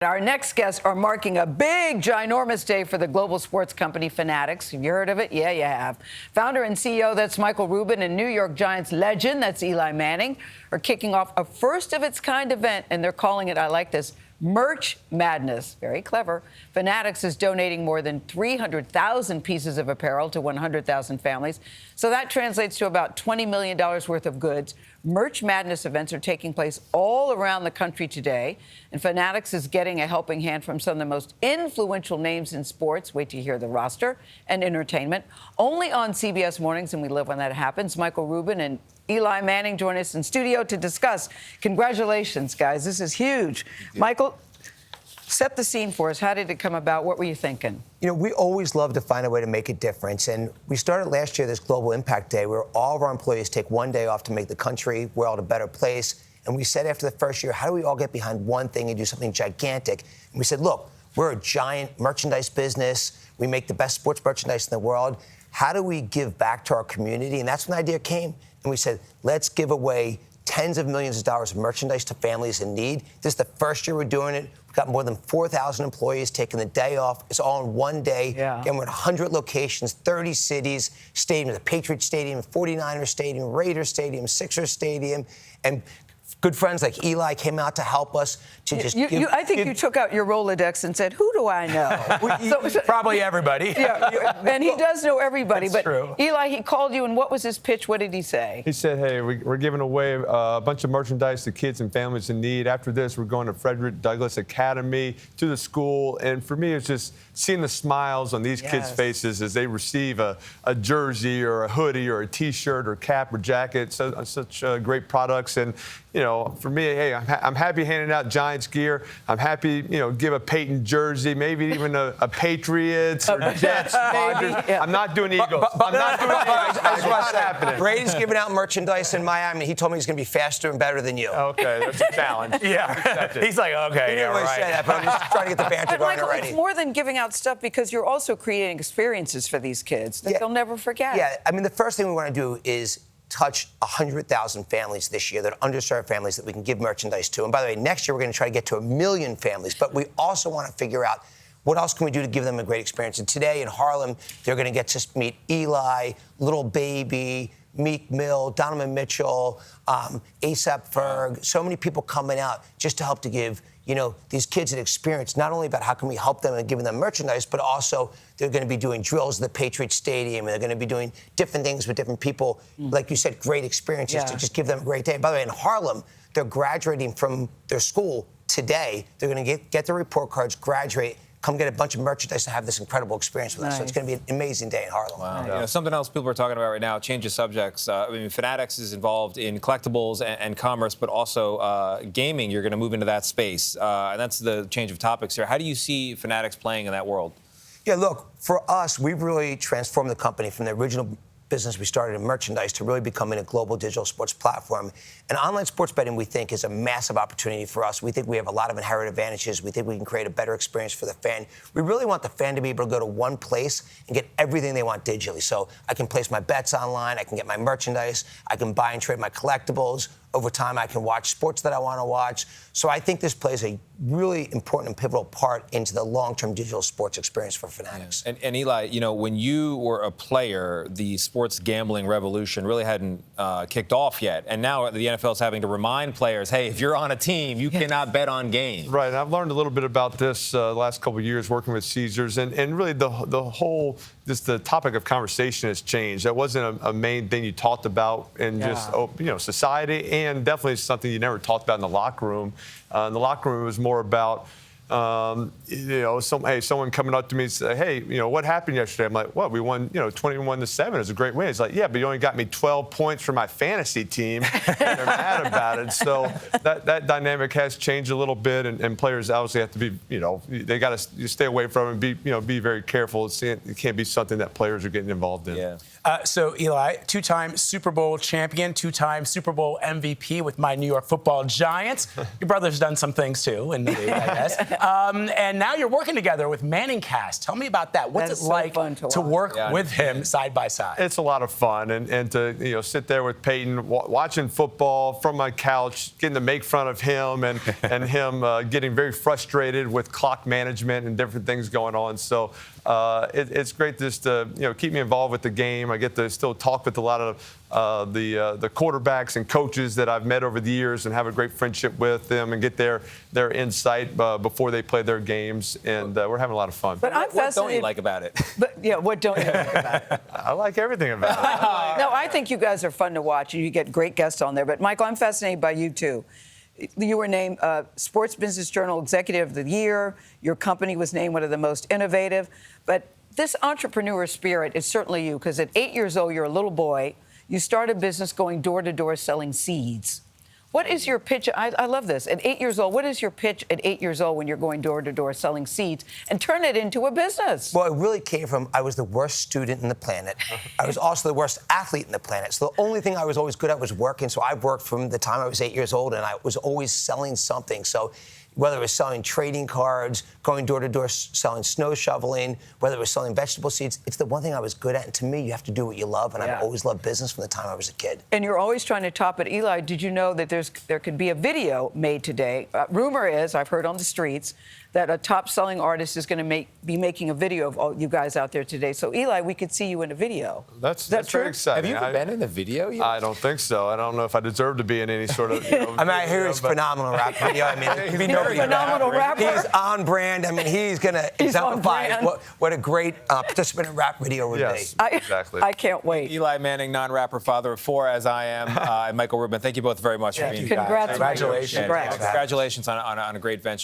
Our next guests are marking a big, ginormous day for the global sports company Fanatics. Have you heard of it? Yeah, you have. Founder and CEO, that's Michael Rubin, and New York Giants legend, that's Eli Manning, are kicking off a first-of-its-kind event, and they're calling it, I like this, Merch Madness. Very clever. Fanatics is donating more than 300,000 pieces of apparel to 100,000 families. So that translates to about $20 million worth of goods. Merch Madness events are taking place all around the country today. And Fanatics is getting a helping hand from some of the most influential names in sports. Wait till you hear the roster and entertainment. Only on CBS Mornings, and we love when that happens. Michael Rubin and Eli Manning join us in studio to discuss. Congratulations, guys. This is huge. Michael, set the scene for us. How did it come about? What were you thinking? You know, we always love to find a way to make a difference. And we started last year this Global Impact Day where all of our employees take one day off to make the country, world a better place. And we said after the first year, how do we all get behind one thing and do something gigantic? And we said, look, we're a giant merchandise business. We make the best sports merchandise in the world. How do we give back to our community? And that's when the idea came. And we said, let's give away tens of millions of dollars of merchandise to families in need. This is the first year we're doing it. We've got more than 4,000 employees taking the day off. It's all in one day. Yeah. And we're at 100 locations, 30 cities, stadiums, the Patriots Stadium, 49ers Stadium, Raiders Stadium, Sixers Stadium. And good friends like Eli came out to help us to just I think you took out your Rolodex and said, who do I know? Probably everybody. Yeah, and he does know everybody. That's but true. Eli, he called you, and what was his pitch? What did he say? He said, hey, we're giving away a bunch of merchandise to kids and families in need. After this, we're going to Frederick Douglass Academy, to the school. And for me, it's just seeing the smiles on these kids' faces as they receive a jersey or a hoodie or a T-shirt or cap or jacket, such great products. And, you know, for me, hey, I'm happy handing out Giants gear. I'm happy, give a Peyton jersey, maybe even a Patriots or Jets. Yeah. I'm not doing Eagles. I'm not doing Eagles. That's what's happening. Brady's giving out merchandise in Miami. He told me he's going to be faster and better than you. Okay, that's a challenge. Yeah. He's like, okay, He didn't really say that, but I'm just trying to get the banter But going Michael, already. it's more than giving out stuff because you're also creating experiences for these kids that they'll never forget. Yeah, I mean, the first thing we want to do is touch 100,000 families this year that are underserved families that we can give merchandise to. And by the way, next year we're going to try to get to 1 million families. But we also want to figure out what else can we do to give them a great experience. And today in Harlem, they're going to get to meet Eli, Little Baby, Meek Mill, Donovan Mitchell, ASAP Ferg, so many people coming out just to help to give, these kids an experience, not only about how can we help them and giving them merchandise, but also they're going to be doing drills at the Patriots Stadium, and they're going to be doing different things with different people. Like you said, great experiences to just give them a great day. By the way, in Harlem, they're graduating from their school today. They're going to get their report cards, graduate, come get a bunch of merchandise to have this incredible experience with us. So it's going to be an amazing day in Harlem. Wow. Yeah. Something else people are talking about right now, change of subjects. Fanatics is involved in collectibles and commerce, but also gaming. You're going to move into that space. And that's the change of topics here. How do you see Fanatics playing in that world? Yeah, look, for us, we've really transformed the company from the original business we started in merchandise to really becoming a global digital sports platform. And online sports betting, we think, is a massive opportunity for us. We think we have a lot of inherent advantages. We think we can create a better experience for the fan. We really want the fan to be able to go to one place and get everything they want digitally. So I can place my bets online, I can get my merchandise, I can buy and trade my collectibles. Over time, I can watch sports that I want to watch. So I think this plays a really important and pivotal part into the long-term digital sports experience for Fanatics. Yeah. And Eli, when you were a player, the sports gambling revolution really hadn't kicked off yet. And now the NFL is having to remind players, hey, if you're on a team, you cannot bet on games. Right, and I've learned a little bit about this the last couple of years working with Caesars, and really the whole, just the topic of conversation has changed. That wasn't a main thing you talked about in just society, and definitely something you never talked about in the locker room. In the locker room, it was more about someone coming up to me and say, hey, what happened yesterday? I'm like, what? We won, 21-7. It was a great win. It's like, yeah, but you only got me 12 points for my fantasy team. And they're mad about it. So that dynamic has changed a little bit, and players obviously have to be, they got to stay away from it and be very careful. It can't be something that players are getting involved in. Yeah. So, Eli, two-time Super Bowl champion, two-time Super Bowl MVP with my New York Football Giants. Your brother's done some things, too, in the league, I guess. And now you're working together with Manning Cast. Tell me about that. What's That's it so like fun to work Yeah. with him side by side? It's a lot of fun, and to sit there with Peyton, watching football from my couch, getting to make fun of him, and him getting very frustrated with clock management and different things going on. So it's great just to keep me involved with the game. I get to still talk with a lot of the quarterbacks and coaches that I've met over the years and have a great friendship with them and get their insight before they play their games, and we're having a lot of fun. But I'm What don't fascinated. you like about it? But yeah, what don't you like about it? I like everything about it. No, I think you guys are fun to watch, and you get great guests on there. But Michael, I'm fascinated by you too. You were named Sports Business Journal Executive of the Year. Your company was named one of the most innovative. But this entrepreneur spirit is certainly you, because at 8 years old, you're a little boy. You start a business going door to door selling seeds. What is your pitch? I love this. At 8 years old, what is your pitch at 8 years old when you're going door to door selling seeds and turn it into a business? Well, it really came from I was the worst student in the planet. I was also the worst athlete in the planet. So the only thing I was always good at was working. So I worked from the time I was 8 years old, and I was always selling something. So whether it was selling trading cards, going door to door selling snow shoveling, whether it was selling vegetable seeds, it's the one thing I was good at. And to me, you have to do what you love. And I've always loved business from the time I was a kid. And you're always trying to top it. Eli, did you know that there could be a video made today? Rumor is, I've heard on the streets, that a top-selling artist is going to be making a video of all you guys out there today. So, Eli, we could see you in a video. That's true? very exciting. Have you ever been in the video yet? I don't think so. I don't know if I deserve to be in any sort of. I mean, I hear he's phenomenal rap video. I mean, He's a phenomenal rapper. He's on brand. I mean, he's going to He's on exemplify brand. what a great participant in rap video would Yes, be. exactly. I can't wait. Eli Manning, non-rapper, father of 4, as I am, and Michael Rubin. Thank you both very much for being here. Congrats. Congratulations. Congrats. Congratulations on a great venture.